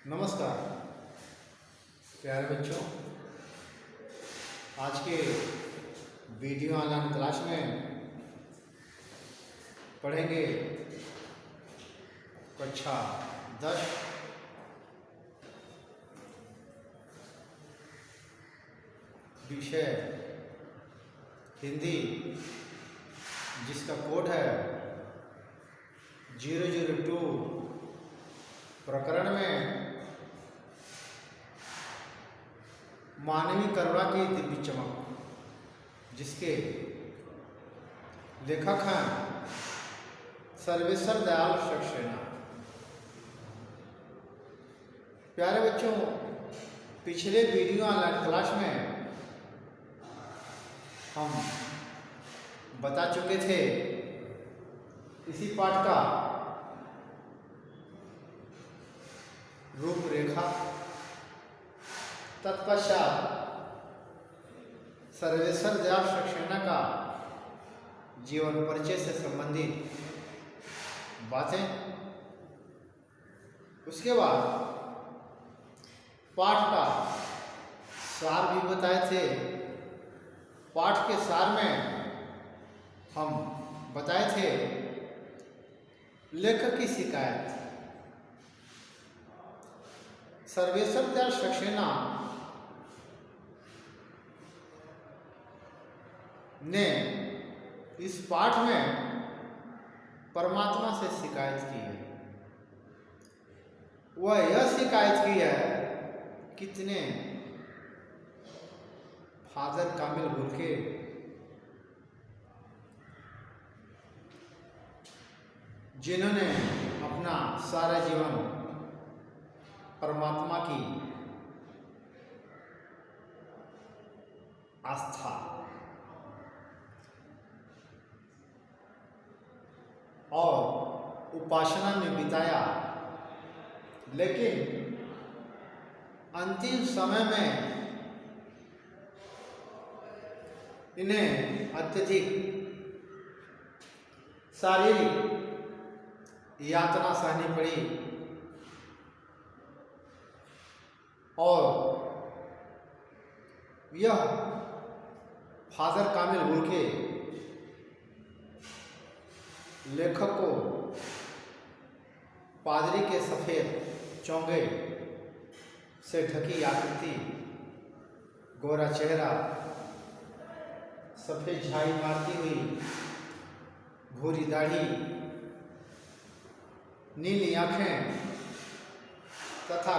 नमस्कार प्यारे बच्चों। आज के वीडियो ऑनलाइन क्लास में पढ़ेंगे कक्षा 10 विषय हिंदी, जिसका कोड है 002। प्रकरण में मानवी करुणा की दिव्य चमक, जिसके लेखक हैं सर्वेश्वर दयाल सक्सेना। प्यारे बच्चों, पिछले वीडियो ऑनलाइन क्लास में हम बता चुके थे इसी पाठ का रूपरेखा। तत्पश्चात सर्वेश्वर दयाल सक्सेना का जीवन परिचय से संबंधित बातें, उसके बाद पाठ का सार भी बताए थे। पाठ के सार में हम बताए थे लेखक की शिकायत। सर्वेश्वर दयाल सक्सेना ने इस पाठ में परमात्मा से शिकायत की है। वह यह शिकायत की है, कितने फादर कामिल भुलके जिन्होंने अपना सारा जीवन परमात्मा की आस्था और उपासना में बिताया, लेकिन अंतिम समय में इन्हें अत्यधिक शारीरिक यातना सहनी पड़ी और यह फादर कामिल भुलके लेखक को पादरी के सफ़ेद चोंगे से ढकी आकृति, गोरा चेहरा, सफ़ेद झाई मारती हुई भूरी दाढ़ी, नीली आँखें तथा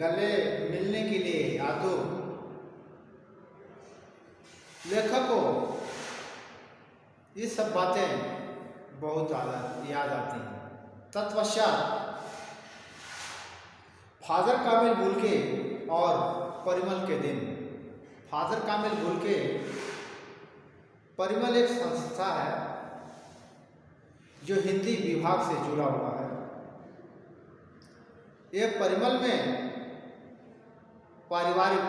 गले मिलने के लिए आतुर लेखक को ये सब बातें बहुत याद आती हैं। तत्पश्चात फादर कामिल भुलके और परिमल के दिन। फादर कामिल भुलके, परिमल एक संस्था है जो हिंदी विभाग से जुड़ा हुआ है। यह परिमल में पारिवारिक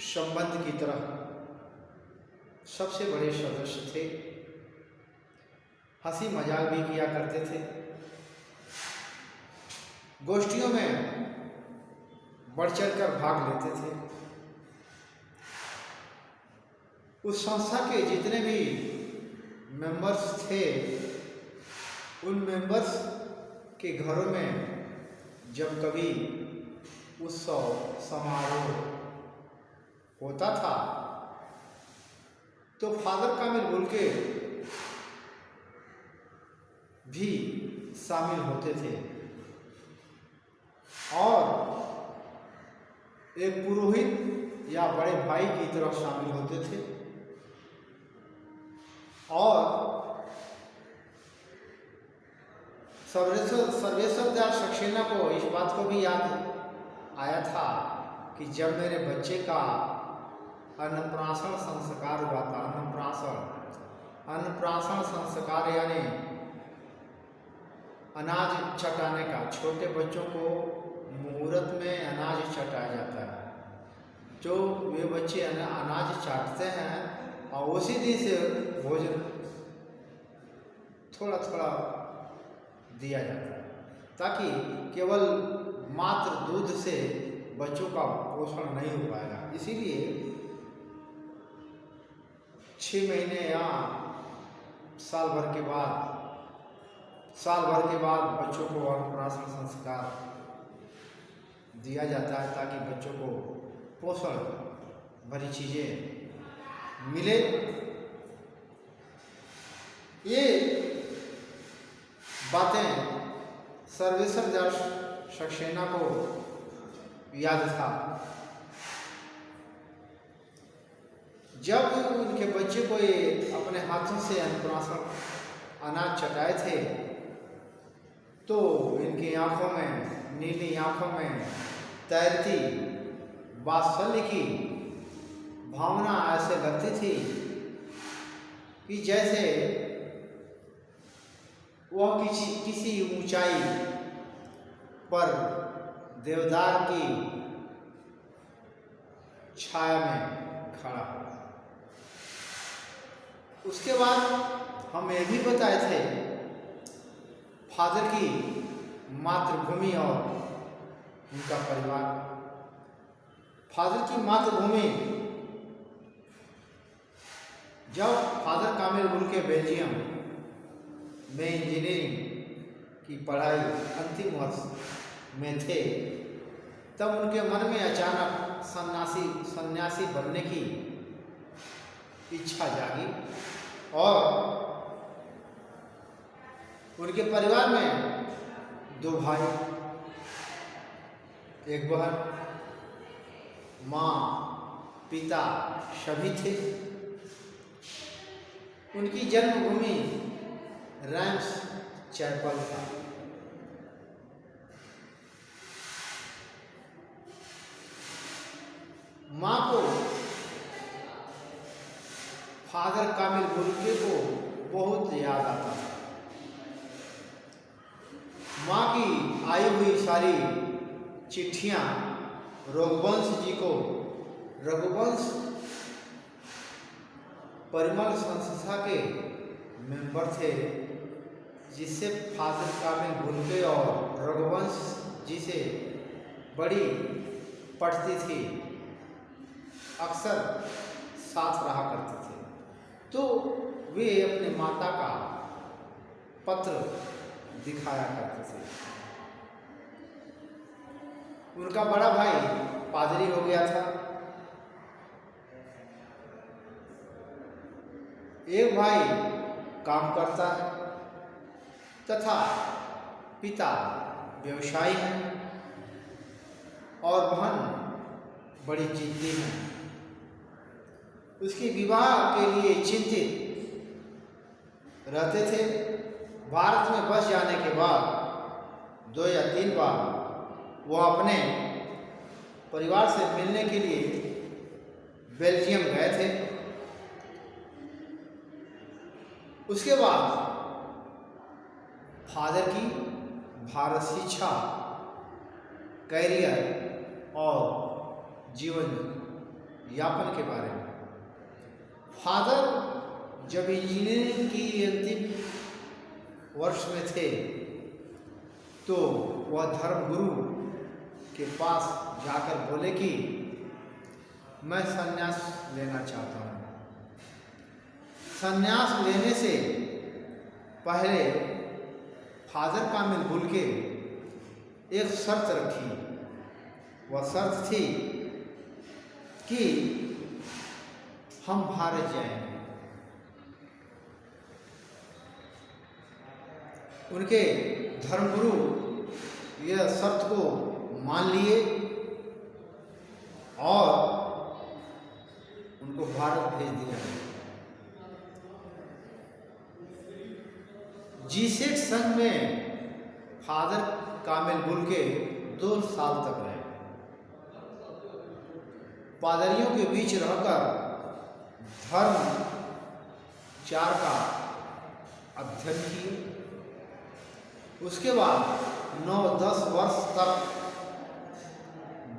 संबंध की तरह सबसे बड़े सदस्य थे। हंसी मजाक भी किया करते थे। गोष्ठियों में बढ़ चढ़ कर भाग लेते थे। उस संस्था के जितने भी मेंबर्स थे, उन मेंबर्स के घरों में जब कभी उत्सव समारोह होता था तो फादर कामिल भुलके भी शामिल होते थे और एक पुरोहित या बड़े भाई की तरह शामिल होते थे। और सर्वेश्वर दयाल सक्सेना को इस बात को भी याद आया था कि जब मेरे बच्चे का अन्नप्राशन संस्कार हुआ था। अन्नप्राशन संस्कार यानी अनाज चटाने का। छोटे बच्चों को मुहूर्त में अनाज चटाया जाता है। जो वे बच्चे अनाज चाटते हैं और उसी दिन से भोजन थोड़ा थोड़ा दिया जाता है। ताकि केवल मात्र दूध से बच्चों का पोषण नहीं हो पाएगा। इसीलिए 6 महीने या साल भर के बाद बच्चों को अन्नप्राशन संस्कार दिया जाता है, ताकि बच्चों को पोषण भरी चीज़ें मिले। ये बातें सर्वेश्वर सक्सेना को याद था। जब उनके बच्चे को ये अपने हाथों से अन्नप्राशन अनाज चटाए थे, तो इनकी आंखों में, नीली आंखों में तैरती वात्सल्य की भावना ऐसे लगती थी कि जैसे वह किसी ऊंचाई पर देवदार की छाया में खड़ा। उसके बाद हम ये भी बताए थे, फादर की मातृभूमि और उनका परिवार। फादर की मातृभूमि, जब फादर कामिल उनके बेल्जियम में इंजीनियरिंग की पढ़ाई अंतिम वर्ष में थे, तब उनके मन में अचानक सन्यासी बनने की इच्छा जागी और उनके परिवार में 2 भाई, 1 बहन, माँ, पिता सभी थे। उनकी जन्मभूमि रैम्स चैपल था। माँ को फादर कामिल बुल्के को बहुत याद आता था। माँ की आई हुई सारी चिट्ठियाँ रघुवंश परिमल संस्था के मेंबर थे, जिससे फादर कामिल बुल्के और रघुवंश जी से बड़ी पड़ती थी, अक्सर साथ रहा करते थे। तो वे अपने माता का पत्र दिखाया करते थे। उनका बड़ा भाई पादरी हो गया था। एक भाई काम करता है तथा पिता व्यवसायी है और बहन बड़ी जिद्दी है। उसकी विवाह के लिए चिंतित रहते थे। भारत में बस जाने के बाद 2 या 3 बार वो अपने परिवार से मिलने के लिए बेल्जियम गए थे। उसके बाद फादर की भारत शिक्षा, कैरियर और जीवन यापन के बारे में। फादर जब इंजीनियरिंग की अंतिम वर्ष में थे, तो वह धर्मगुरु के पास जाकर बोले कि मैं संन्यास लेना चाहता हूँ। संन्यास लेने से पहले फादर कामिल बुल्के एक शर्त रखी। वह शर्त थी कि हम भारत जाएंगे। उनके धर्मगुरु यह शर्त को मान लिए और उनको भारत भेज दिया। जीसेट संघ में फादर कामिल बुल्के 2 साल तक रहे। पादरियों के बीच रहकर धर्म 4 का अध्ययन किए। उसके बाद 9-10 वर्ष तक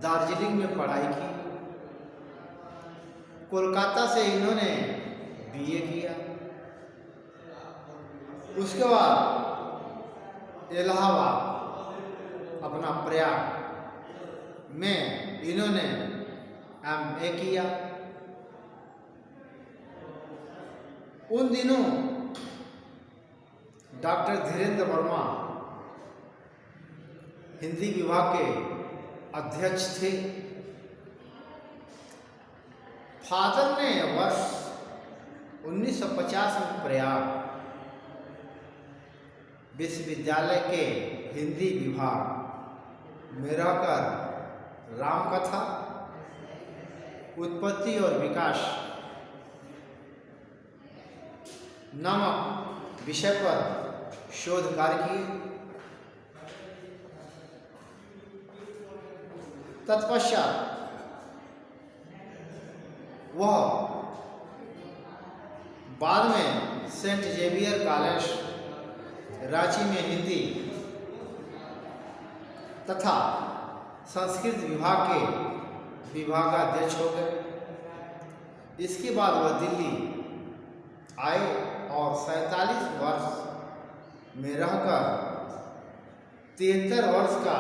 दार्जिलिंग में पढ़ाई की। कोलकाता से इन्होंने बीए किया। उसके बाद इलाहाबाद अपना प्रयाग में इन्होंने MA किया। उन दिनों डॉक्टर धीरेन्द्र वर्मा हिंदी विभाग के अध्यक्ष थे। फादर ने वर्ष 1950 में प्रयाग विश्वविद्यालय के हिंदी विभाग में रहकर रामकथा, उत्पत्ति और विकास नामक विषय पर शोध कार्य किए। तत्पश्चात वह बाद में सेंट जेवियर कॉलेज रांची में हिंदी तथा संस्कृत विभाग के विभागाध्यक्ष हो गए। इसके बाद वह दिल्ली आए और 47 वर्ष में रहकर 73 वर्ष का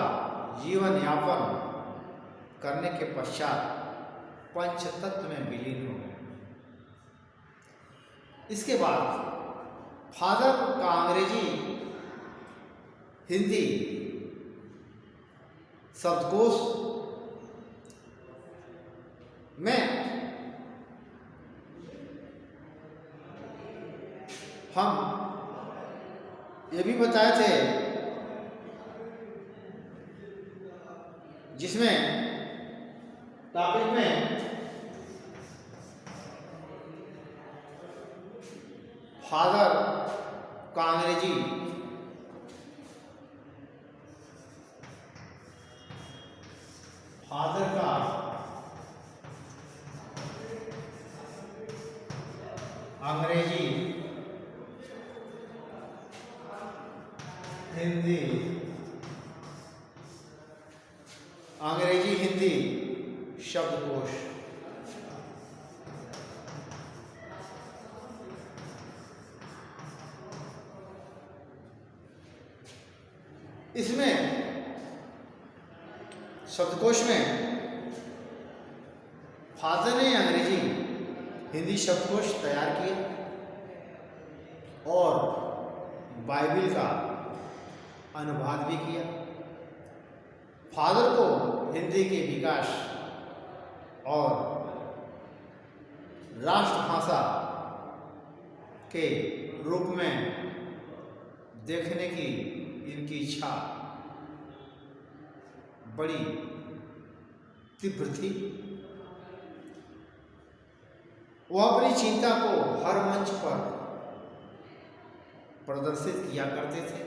जीवन यापन करने के पश्चात पंचतत्व में विलीन हो गए। इसके बाद फादर का अंग्रेजी हिंदी शब्दकोश में हम ये भी बताए थे, जिसमें टॉपिक में फादर का अंग्रेजी अंग्रेजी हिंदी शब्दकोश। इसमें शब्दकोश में फादर ने अंग्रेजी हिंदी शब्दकोश तैयार किया और बाइबिल का अनुवाद भी किया। फादर को हिंदी के विकास और राष्ट्रभाषा के रूप में देखने की इनकी इच्छा बड़ी तीव्र थी। वह अपनी चिंता को हर मंच पर प्रदर्शित किया करते थे।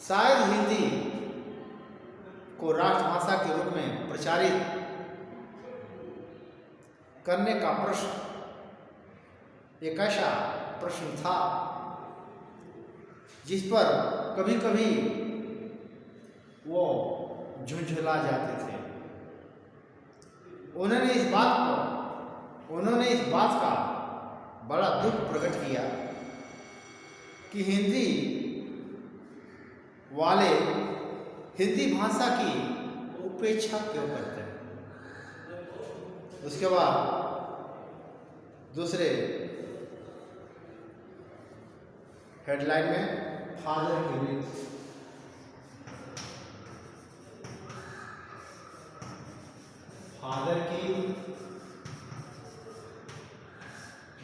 शायद हिंदी को राष्ट्रभाषा के रूप में प्रचारित करने का प्रश्न एक ऐसा प्रश्न था जिस पर कभी कभी वो झुंझला जाते थे। उन्होंने इस बात का बड़ा दुख प्रकट किया कि हिंदी वाले हिंदी भाषा की उपेक्षा क्यों करते हैं। उसके बाद दूसरे हेडलाइन में फादर की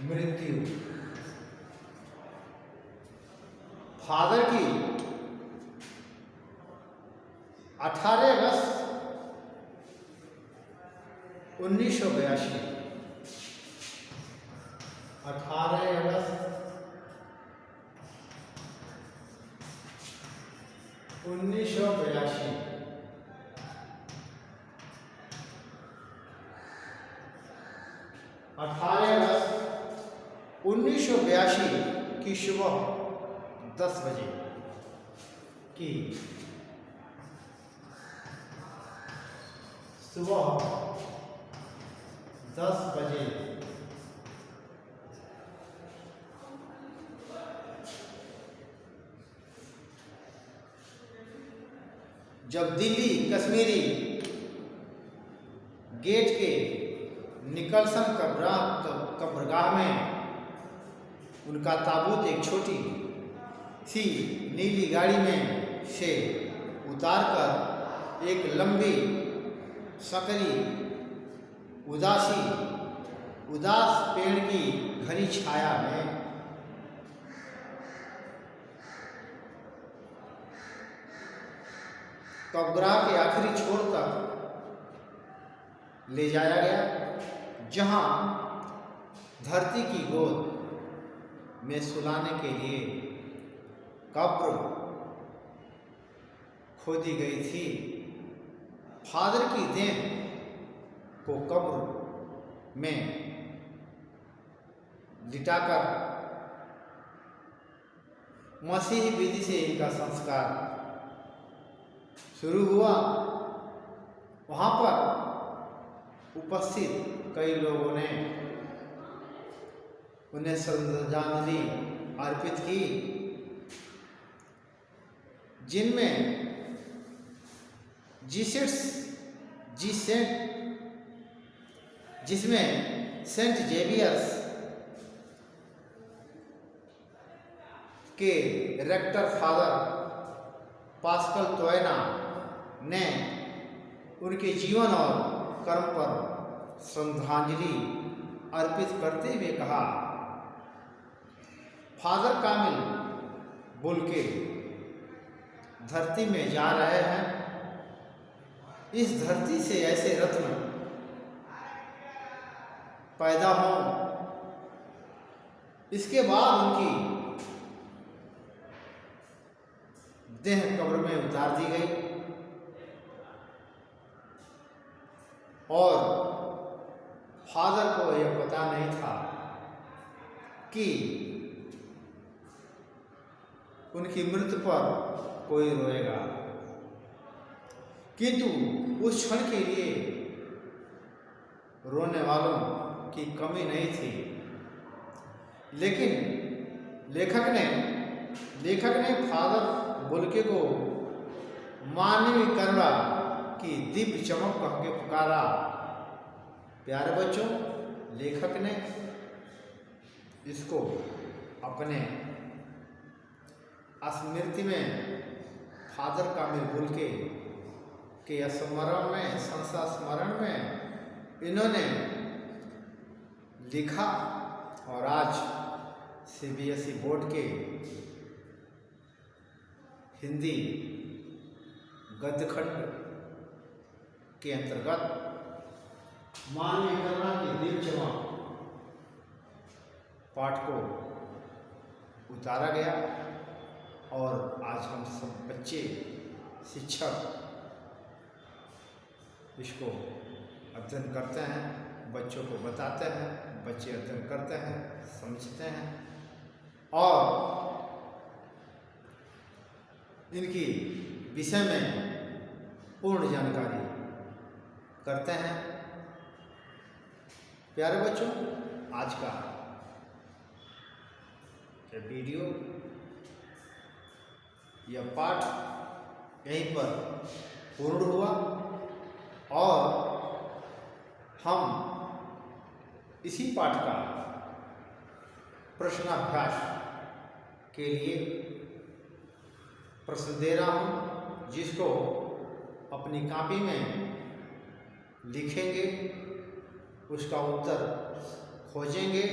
मृत्यु। फादर की 18 अगस्त 1982 18 अगस्त 1982 18 अगस्त 1982 की सुबह 10 बजे की सुबह 10 बजे जब दिल्ली कश्मीरी गेट के निकलसन कब्रगाह में उनका ताबूत एक छोटी सी नीली गाड़ी में से उतारकर एक लंबी सकरी उदास पेड़ की घनी छाया में कब्रगाह के आखिरी छोर तक ले जाया गया, जहां धरती की गोद में सुलाने के लिए कब्र खोदी गई थी। फादर की देह को कब्र में लिटाकर मसीही विधि से इनका संस्कार शुरू हुआ। वहां पर उपस्थित कई लोगों ने उन्हें श्रद्धांजलि अर्पित की, जिनमें जिसमें सेंट जेवियर्स के रेक्टर फादर पास्कल तोयना ने उनके जीवन और कर्म पर श्रद्धांजलि अर्पित करते हुए कहा, फादर कामिल बुल्के धरती में जा रहे हैं। इस धरती से ऐसे रत्न पैदा हों, इसके बाद उनकी देह कब्र में उतार दी गई और फादर को यह पता नहीं था कि उनकी मृत्यु पर कोई रोएगा, किंतु उस क्षण के लिए रोने वालों की कमी नहीं थी। लेकिन लेखक ने फादर बुल्के को मानवीय करुणा की दिव्य चमक कह के पुकारा। प्यारे बच्चों, लेखक ने इसको अपने स्मृति में फादर कामिल बुल्के के स्मरण में, संस्मरण में इन्होंने लिखा और आज सीबीएसई बोर्ड के हिंदी गद्यखंड के अंतर्गत मानवीय करुणा की दिव्य चमक पाठ को उतारा गया और आज हम सब बच्चे, शिक्षक इसको अध्ययन करते हैं, बच्चों को बताते हैं, बच्चे अध्ययन करते हैं, समझते हैं और इनकी विषय में पूर्ण जानकारी करते हैं। प्यारे बच्चों, आज का ये वीडियो, यह पाठ यहीं पर पूर्ण हुआ और हम इसी पाठ का प्रश्नाभ्यास के लिए प्रश्न दे रहा हूँ, जिसको अपनी कॉपी में लिखेंगे, उसका उत्तर खोजेंगे,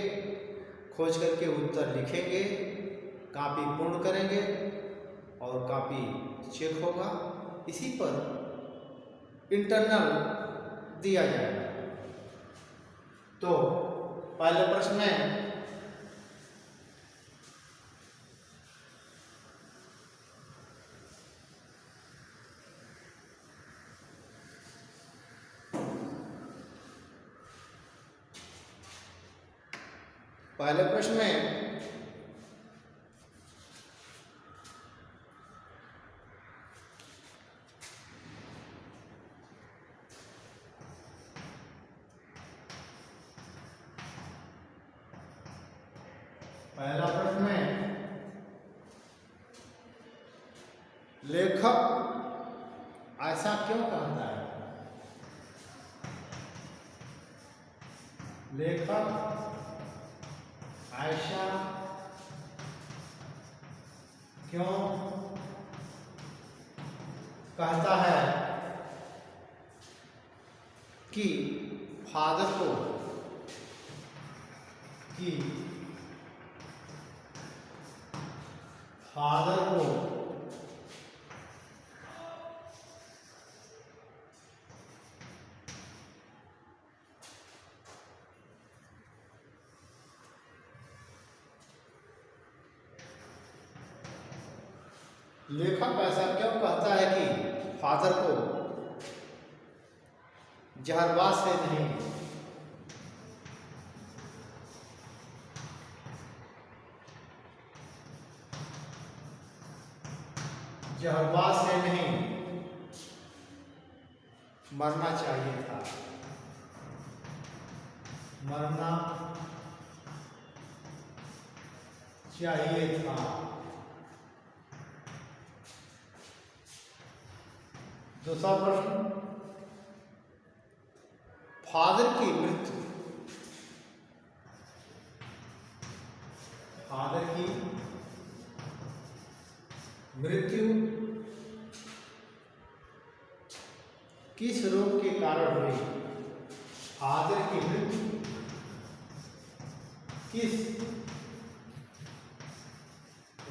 खोज करके उत्तर लिखेंगे, कॉपी पूर्ण करेंगे और कॉपी चेक होगा। इसी पर इंटरनल दिया जाएगा। तो पहले प्रश्न में पहला प्रश्न है, लेखक ऐसा क्यों कहता है? लेखक ऐसा क्यों कहता है कि फादर को लेखक ऐसा क्यों कहता है कि फादर को जहरबाज से नहीं, जहरबाज से नहीं मरना चाहिए था, मरना चाहिए था। दूसरा प्रश्न, फादर की मृत्यु, फादर की मृत्यु किस रोग के कारण हुई? फादर की मृत्यु किस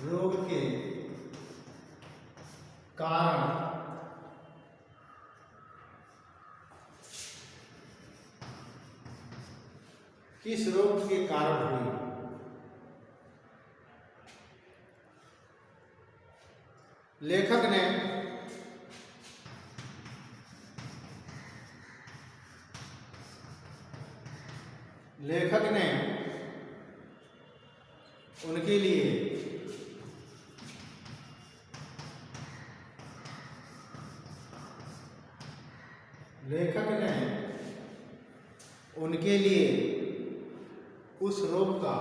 रोग के कारण किस रोग के कारण हुई? लेखक ने उनके लिए उस रोग का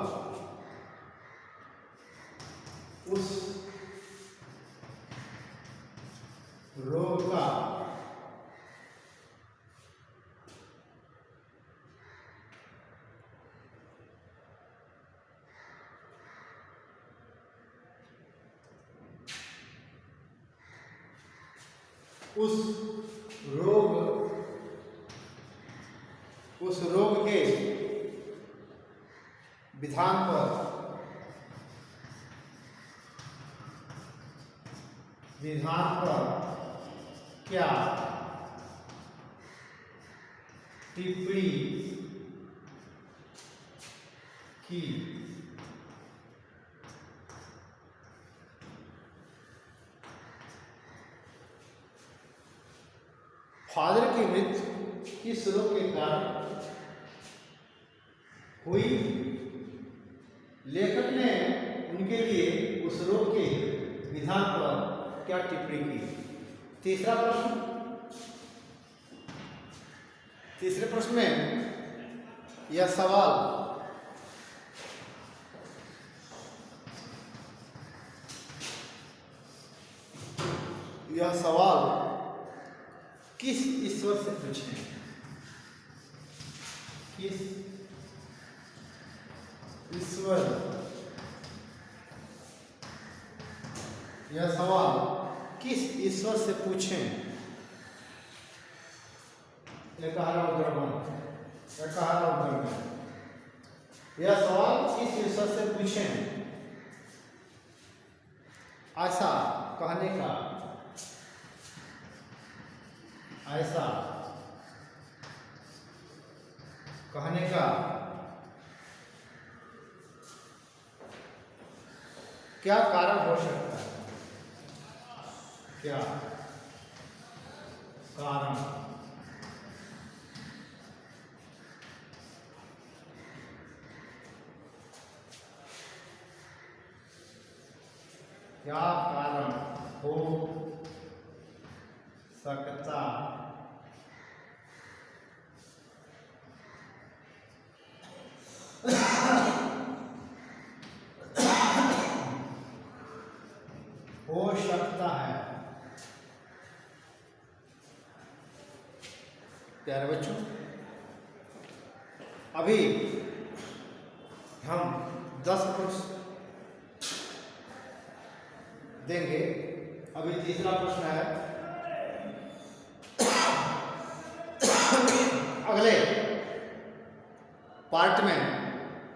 उस रोग के विधान पर क्या टिप्पणी की? फादर की मृत्यु किस रोग के कारण हुई? लेखक ने उनके लिए उस रोग के विधान पर क्या टिप्पणी की? तीसरा प्रश्न, तीसरे प्रश्न में यह सवाल किस ईश्वर से पूछें? किस ईश्वर, यह सवाल किस ईश्वर से पूछें? यह सवाल किस ईश्वर से पूछें? ऐसा कहने का क्या कारण हो सकता है? क्या कारण हो सकता प्यारे बच्चों, अभी हम 10 प्रश्न देंगे। अभी तीसरा प्रश्न है। अगले पार्ट में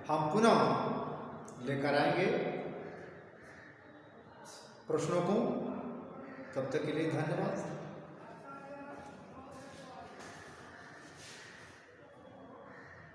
हम पुनः लेकर आएंगे प्रश्नों को। तब तक के लिए धन्यवाद।